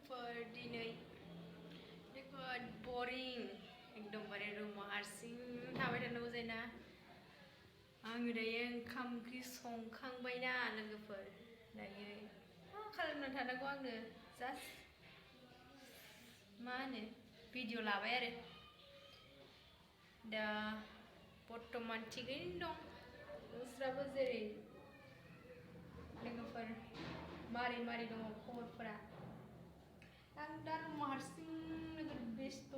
लोगोफोर दिनै जोबोद बरिं एकदमबारे रुमाव हारसिं थाबाय थानांगौ जायोना आङो दायो ओंखाम ओंख्रि संखांबायना लोगोफोर दायो मा खालामना थानांगौ आङो जास्ट मा होनो भिडिअ लाबाय आरो दा बर्तमान थिगैनो दं नोंस्राबो जेरै लोगोफोर मारै मारै दङ खबरफोरा आं दा रुमाव हारसिं नोगोद बेस्थ'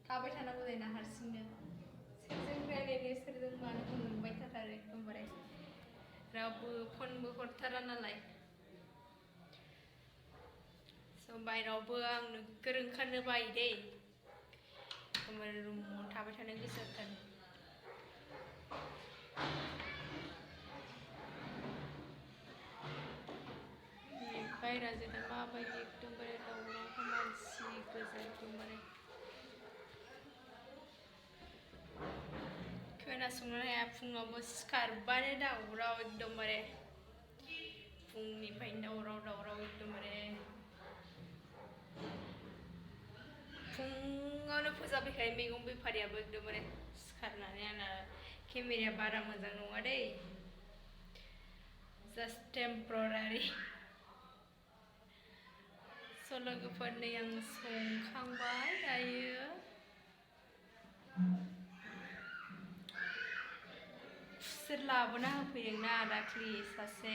थाबाय थानांगौ जायोना हारसिंनो सोरजों रायलायनो सोरजों मानो मोनबाय थाथारो एकदमबारे रावबो फनबो हरथारा नालाय स' बायहेरायावबो आं नोगोद ओंखारनो बायो दै एकदमबारे रुमाव थाबाय थानो गोसो जाथारो बायहेराजों दा माबायदि एकदमबारे दावराव मानसि गोजा एकदमबारे खोनासंनो हाया फुङावबो सिखारबानो दावराव एकदमबारे फुंनिफ्रायनो दावराव एकदमबारे फुङावनो फोजाफैखायो मैगं बेफारियाबो एकदमबारे सिखारनानै आंना केमेराया बारा मोजां नङा दै जास्ट टेम्परारि स' लोगोफोर नै आं संखांबाय दायो खुसेर लाबोना होफैदोंना दाख्लि सासे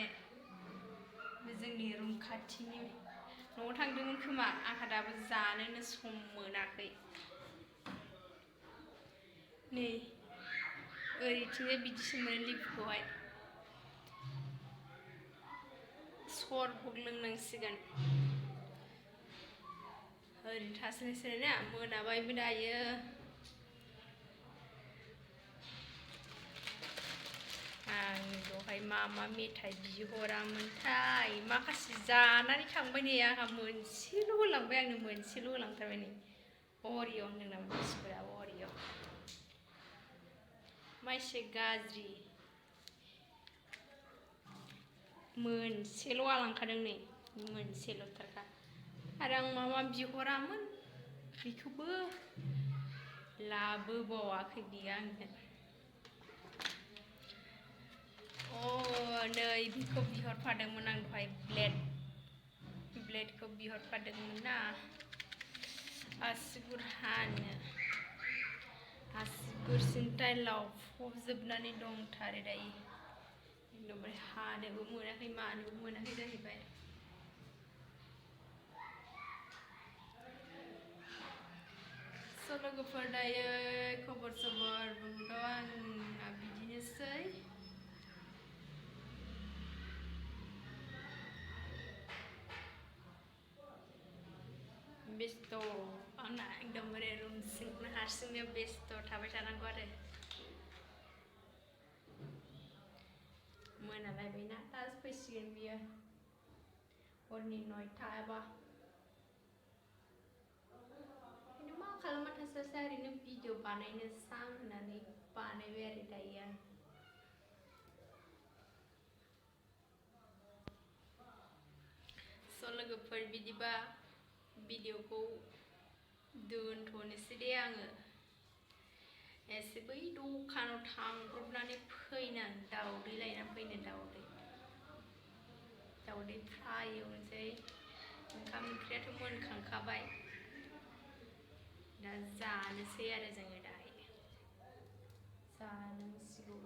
जोंनि रुम खाथिनि न'आव थांदोंमोन खोमा आंहा दाबो जानोनो सम मोनाखै नै ओरैथिंजाय बिदिसो मोनो लिबुखौहाय सरबग लोंनांसिगोन ओरैनो थास्लायस्लाय ना मोनाबायबो दायो आं दहाय मा मेथाइ बिहरामोनथाय माखासे जानानै थांबाय नै आंहा मोनसेल' होलांबाय आंनो मोनसेल' होलांथारबाय नै अरिय' होनदों नामा मानसिफोरा अरिय' मा एसे गाज्रि मोनसेल' आलांखादों नै मोनसेल'थारखा आरो आं मा बिहरामोन बेखौबो लाबोबावाखै बियो आंनो नै बेखौ बिहरफादोंमोन आं दहाय ब्लेडखौ बिहरफादोंमोन ना आसुगुर हानो आसुगुरसिम टाइलाव फबजोबनानै दंथारो दायो एकदमबारे हानोबो मोनाखै मानोबो मोनाखै जाहैबाय स' लोगोफोर दायो खबर सबर बुंथ' आंना बिदिनोसै बेस्थ' आंना एकदमबारे रुम सिङावनो हारसिंनो बेस्थ' थाबाय थानांगौ आरो मोनालायबायना दा फैसिगोन बियो हरनि 9टा बा खिन्थु मा खालामना थास्लायस्लाय ओरैनो भिडिअ बानायनो सां होननानै बानायबाय आरो दायो आं स' लोगोफोर बिदिबा भिडिअखौ दोनथ'नोसै दे आङो एसे बै दखानाव थांब्रबनानै फैनां दावदै लायनानै फैनो दावदै फ्राय एवनोसै ओंखाम ओंख्रियाथ' मोनखांखाबाय दा जानोसै आरो जोङो दायो जानांसिगौ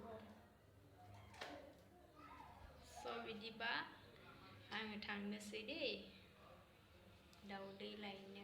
स' बिदिबा आङो थांनोसै दे दावदै लायनो